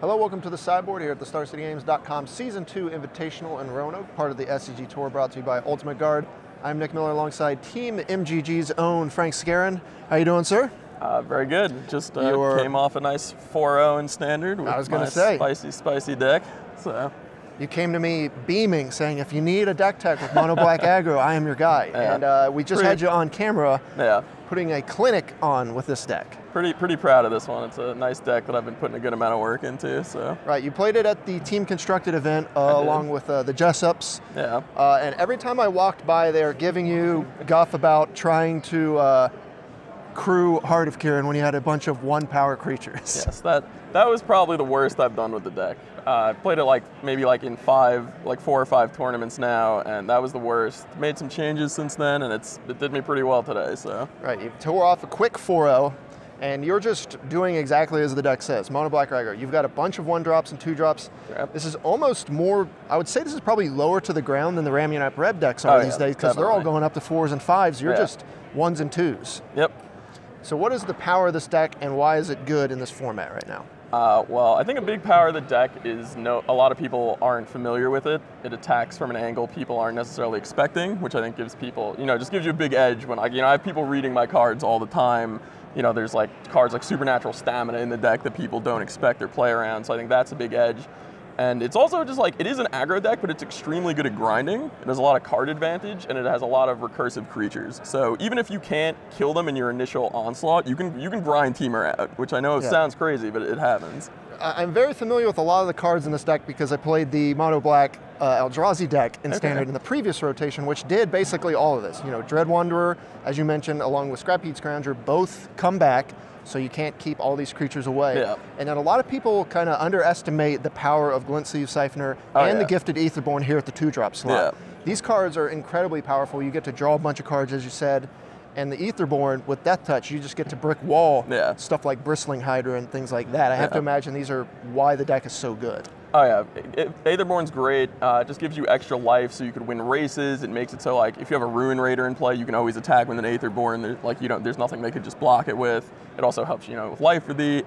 Hello, welcome to the Sideboard here at the StarCityGames.com Season 2 Invitational in Roanoke, part of the SCG Tour brought to you by Ultimate Guard. I'm Nick Miller alongside Team MGG's own Frank Skarren. How you doing, sir? Very good. Just came off a nice 4-0 in Standard with spicy deck. So you came to me beaming, saying if you need a deck tech with mono black aggro, I am your guy. Yeah. And we just had you on camera putting a clinic on with this deck. Pretty proud of this one. It's a nice deck that I've been putting a good amount of work into. So right, you played it at the Team Constructed event along with the Jessups. Yeah. And every time I walked by, they were giving you guff about trying to crew Heart of Kiran when you had a bunch of 1-power creatures. Yes, that was probably the worst I've done with the deck. I've played it maybe in 4 or 5 tournaments now, and that was the worst. Made some changes since then, and it did me pretty well today. So right, you tore off a quick 4-0. And you're just doing exactly as the deck says, mono black aggro. You've got a bunch of 1-drops and 2-drops. Yep. This is almost more, I would say this is probably lower to the ground than the Ramionite Reb decks are these days, because they're all going up to 4s and 5s. You're just 1s and 2s. Yep. So what is the power of this deck, and why is it good in this format right now? Well, I think a big power of the deck is a lot of people aren't familiar with it. It attacks from an angle people aren't necessarily expecting, which I think gives people, just gives you a big edge when I have people reading my cards all the time. There's cards like Supernatural Stamina in the deck that people don't expect or play around, so I think that's a big edge. And it's also just it is an aggro deck, but it's extremely good at grinding. It has a lot of card advantage, and it has a lot of recursive creatures. So even if you can't kill them in your initial onslaught, you can grind Teamer out, which I know sounds crazy, but it happens. I'm very familiar with a lot of the cards in this deck because I played the mono black Eldrazi deck in Standard in the previous rotation, which did basically all of this. Dread Wanderer, as you mentioned, along with Scrapheat Scrounger, both come back, so you can't keep all these creatures away. Yeah. And then a lot of people kind of underestimate the power of Glint Sleeve Siphoner and the Gifted Aetherborn here at the 2-drop slot. Yeah. These cards are incredibly powerful. You get to draw a bunch of cards, as you said, and the Aetherborn, with Death Touch, you just get to brick wall stuff like Bristling Hydra and things like that. I have to imagine these are why the deck is so good. Oh yeah, Aetherborn's great. It just gives you extra life so you could win races. It makes it so if you have a Ruin Raider in play, you can always attack with an Aetherborn. There's nothing they could just block it with. It also helps with life for the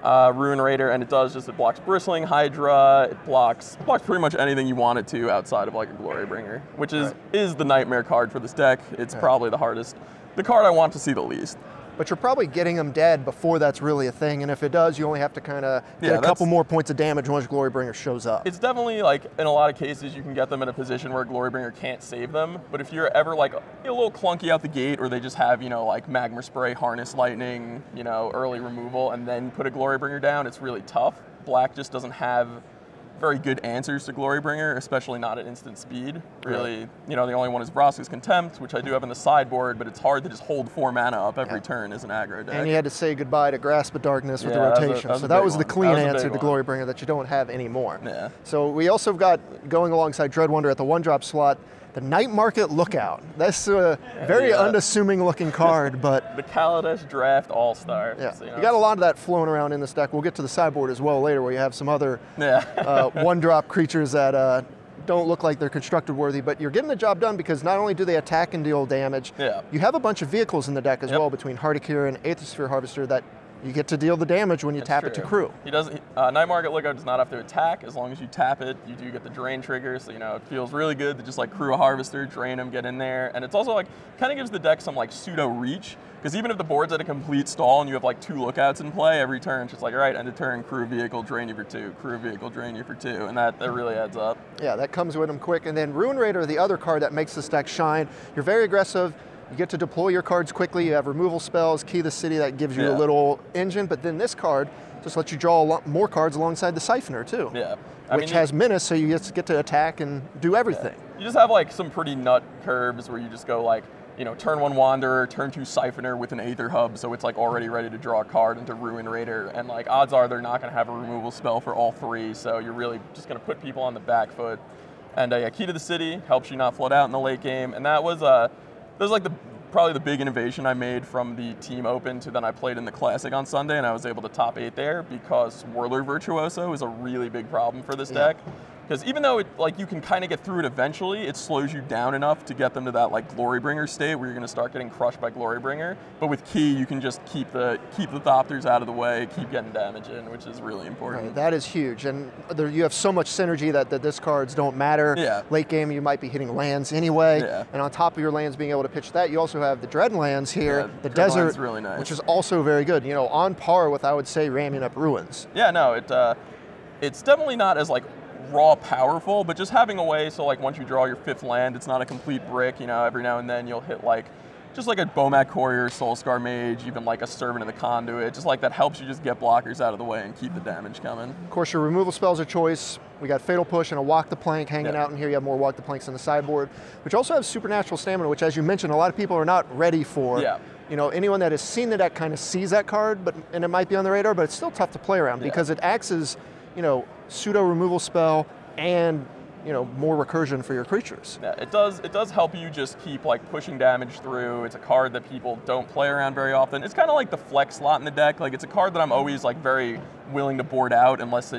Ruin Raider, and it blocks Bristling Hydra. It blocks pretty much anything you want it to outside of a Glory Bringer, which is the nightmare card for this deck. It's probably the card I want to see the least. But you're probably getting them dead before that's really a thing, and if it does, you only have to kind of get a couple more points of damage once Glorybringer shows up. It's definitely, in a lot of cases, you can get them in a position where Glorybringer can't save them, but if you're ever, a little clunky out the gate, or they just have, Magma Spray, Harness Lightning, early removal, and then put a Glorybringer down, it's really tough. Black just doesn't have very good answers to Glorybringer, especially not at instant speed. Really, the only one is Vraska's Contempt, which I do have in the sideboard, but it's hard to just hold 4 mana up every turn as an aggro deck. And you had to say goodbye to Grasp of Darkness with the rotation. So that was the clean answer to Glorybringer that you don't have anymore. Yeah. So we also got, going alongside Dread Wanderer at the 1-drop slot, the Night Market Lookout. That's a very unassuming looking card, but the Kaladesh Draft All-Star. Yeah. So, you got a lot of that flowing around in this deck. We'll get to the sideboard as well later, where you have some other 1-drop creatures that don't look like they're constructed worthy, but you're getting the job done because not only do they attack and deal damage, you have a bunch of vehicles in the deck as well, between Heart of Kiran and Aethersphere Harvester, that you get to deal the damage when you tap it to crew. Night Market Lookout does not have to attack. As long as you tap it, you do get the drain trigger, so it feels really good to just crew a Harvester, drain them, get in there. And it's also kind of gives the deck some pseudo reach, because even if the board's at a complete stall and you have 2 lookouts in play, every turn it's just all right, end of turn, crew vehicle, drain you for 2, crew vehicle, drain you for 2, and that really adds up. Yeah, that comes with them quick. And then Ruin Raider, the other card that makes this deck shine. You're very aggressive. You get to deploy your cards quickly. You have removal spells, Key the City, that gives you a little engine. But then this card just lets you draw a lot more cards alongside the Siphoner too. Yeah. Which has Menace, so you get to attack and do everything. Yeah. You just have some pretty nut curves where you just go turn 1 Wanderer, turn 2 Siphoner with an Aether Hub, so it's already ready to draw a card into Ruin Raider. And odds are they're not going to have a removal spell for all 3, so you're really just going to put people on the back foot. And Key to the City helps you not flood out in the late game, and that was probably the big innovation I made from the Team Open to then I played in the Classic on Sunday, and I was able to top 8 there because Whirler Virtuoso is a really big problem for this deck. Because even though you can kind of get through it eventually, it slows you down enough to get them to that like Glorybringer state where you're going to start getting crushed by Glorybringer. But with Key, you can just keep the Thopters out of the way, keep getting damage in, which is really important. Right, that is huge, and you have so much synergy that the discards don't matter. Yeah. Late game, you might be hitting lands anyway, yeah. and on top of your lands being able to pitch that, you also have the Dreadlands here, yeah, the desert, really nice. which is also very good. You know, on par with, I would say, ramming up Ruins. Yeah, no, it's definitely not as like raw powerful, but just having a way so like once you draw your 5th land, it's not a complete brick. You know, every now and then you'll hit like just like a Bomat Courier, Soulscar Mage, even like a Servant of the Conduit, just like that helps you just get blockers out of the way and keep the damage coming. Of course, your removal spells are choice. We got Fatal Push and a Walk the Plank hanging out in here. You have more Walk the Planks on the sideboard, which also has Supernatural Stamina, which, as you mentioned, a lot of people are not ready for. Yeah. You know, anyone that has seen the deck kind of sees that card, and it might be on the radar, but it's still tough to play around because it acts as, you know, pseudo removal spell and, you know, more recursion for your creatures. Yeah, it does help you just keep like pushing damage through. It's a card that people don't play around very often. It's kind of like the flex slot in the deck. Like it's a card that I'm always like very willing to board out unless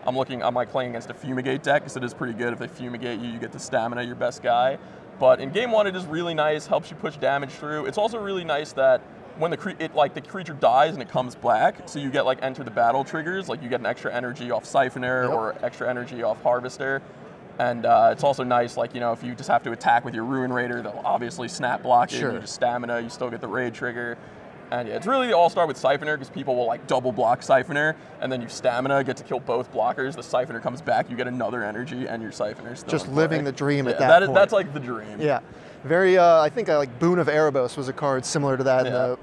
I'm like playing against a Fumigate deck, because it is pretty good. If they Fumigate you, you get the stamina, your best guy. But in game 1, it is really nice, helps you push damage through. It's also really nice that when the creature dies and it comes back, so you get like enter the battle triggers, like you get an extra energy off Siphoner or extra energy off Harvester. And it's also nice, like, you know, if you just have to attack with your Ruin Raider, they'll obviously snap block it. You just stamina, you still get the raid trigger. And yeah, it's really the all-star with Siphoner, because people will like double block Siphoner, and then you stamina, get to kill both blockers, the Siphoner comes back, you get another energy, and your Siphoner's still just living the dream at that point. That's like the dream. Yeah. Very, I think like Boon of Erebos was a card similar to that in the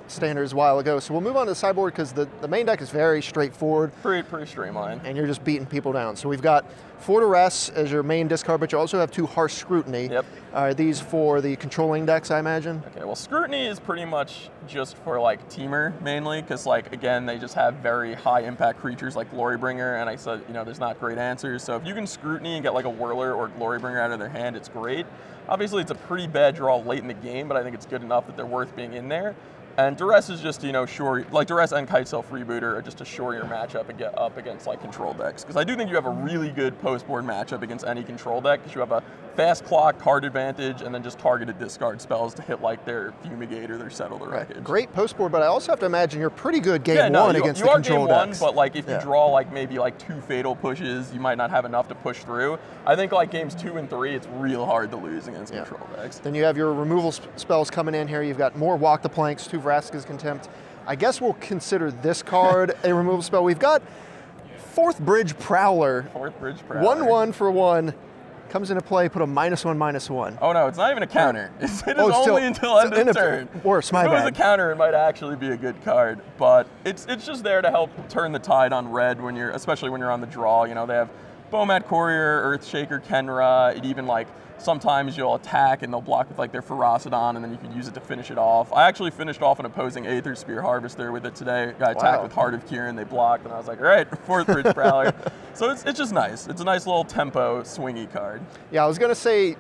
standards a while ago. So we'll move on to the sideboard, because the main deck is very straightforward. Pretty streamlined. And you're just beating people down. So we've got 4 Duress as your main discard, but you also have 2 Harsh Scrutiny. Yep. Are these for the controlling decks, I imagine? Okay, well, Scrutiny is pretty much just for like Teamer mainly, because like, again, they just have very high impact creatures like Glorybringer, and I said, you know, there's not great answers. So if you can Scrutiny and get like a Whirler or Glorybringer out of their hand, it's great. Obviously, it's a pretty bad draw late in the game, but I think it's good enough that they're worth being in there. And Duress is just, you know, like Duress and Kitesail Freebooter are just to shore your matchup and get up against like control decks. Because I do think you have a really good post-board matchup against any control deck, because you have a fast clock, card advantage, and then just targeted discard spells to hit like their Fumigate or their Settle the Wreckage. Great post-board, but I also have to imagine you're pretty good game 1 against the control decks. But like if you draw like maybe like 2 Fatal Pushes, you might not have enough to push through. I think like games 2 and 3, it's real hard to lose against control decks. Then you have your removal spells coming in here. You've got more Walk the Planks, 2 Vraska's Contempt. I guess we'll consider this card a removal spell. We've got 4th Bridge Prowler. 4th Bridge Prowler. 1/1 for 1. Comes into play, put a -1/-1. Oh no, it's not even a counter. It is only until end of turn. Worse, my bad. If it was a counter, it might actually be a good card, but it's just there to help turn the tide on red when especially when you're on the draw. You know, they have Bomat Courier, Earthshaker, Kenra. It even like sometimes you'll attack and they'll block with like their Ferocidon, and then you can use it to finish it off. I actually finished off an opposing Aether Spear Harvester with it today. I attacked with Heart of Kieran, they blocked, and I was like, all right, 4th Bridge Prowler. So it's just nice. It's a nice little tempo swingy card. Yeah, I was gonna say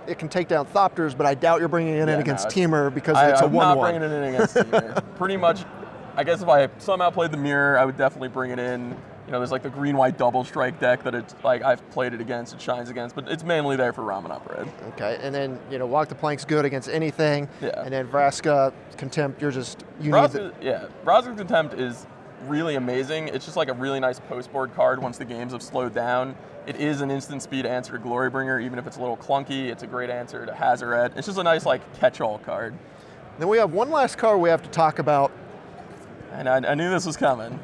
it can take down Thopters, but I doubt you're bringing it in against Teamer, because it's a 1/1. I'm not bringing it in against Teamer. Pretty much, I guess if I somehow played the Mirror, I would definitely bring it in. You know, there's like the green-white double strike deck that it's like I've played it against, it shines against, but it's mainly there for ramming up red. Okay, and then, you know, Walk the Plank's good against anything. Yeah. And then Vraska, Contempt, Vraska's Contempt is really amazing. It's just like a really nice post-board card once the games have slowed down. It is an instant speed answer to Glorybringer, even if it's a little clunky. It's a great answer to Hazaret. It's just a nice like catch-all card. Then we have one last card we have to talk about. And I knew this was coming.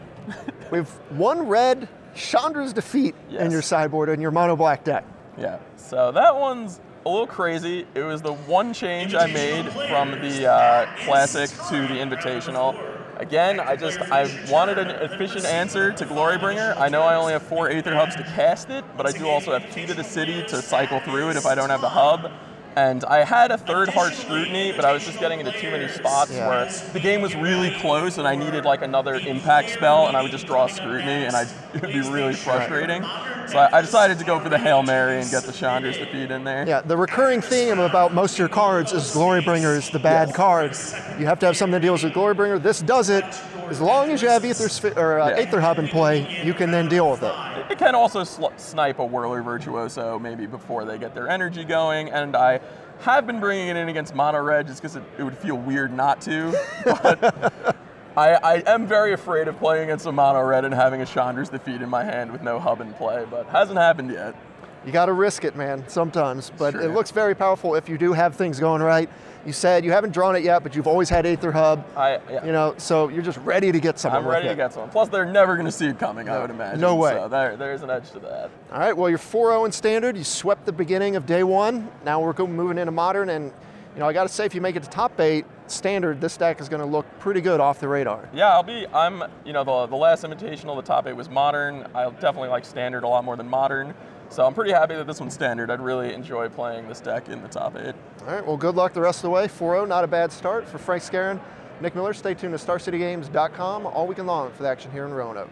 We have 1 red Chandra's Defeat in your sideboard in your mono black deck. Yeah, so that one's a little crazy. It was the one change I made from the Classic to the Invitational. Again, I wanted an efficient answer to Glorybringer. I know I only have 4 Aether Hubs to cast it, but I do also have Key to the City to cycle through it if I don't have the hub. And I had a 3rd Harsh Scrutiny, but I was just getting into too many spots where the game was really close and I needed like another impact spell, and I would just draw a Scrutiny, and it would be really frustrating. So I decided to go for the Hail Mary and get the Chandra's Defeat in there. Yeah, the recurring theme about most of your cards is Glorybringer is the bad card. You have to have something that deals with Glorybringer. This does it. As long as you have Aether Hub in play, you can then deal with it. it can also snipe a Whirler Virtuoso maybe before they get their energy going, and I have been bringing it in against mono red just because it would feel weird not to, but I am very afraid of playing against a mono red and having a Chandra's Defeat in my hand with no hub in play, but hasn't happened yet. You got to risk it, man, sometimes, but it looks very powerful if you do have things going right. You said you haven't drawn it yet, but you've always had Aether Hub. Yeah. You know, so you're just ready to get something. I'm ready to get something. Plus, they're never going to see it coming, I would imagine. No way. So there's an edge to that. All right, well, you're 4-0 in Standard. You swept the beginning of day one. Now we're moving into Modern, and you know, I got to say, if you make it to top 8 Standard, this deck is going to look pretty good off the radar. Yeah, you know, the last Invitational, the top 8 was Modern. I definitely like Standard a lot more than Modern. So I'm pretty happy that this one's Standard. I'd really enjoy playing this deck in the top 8. All right, well, good luck the rest of the way. 4-0, not a bad start. For Frank Skarren, Nick Miller, stay tuned to StarCityGames.com all weekend long for the action here in Roanoke.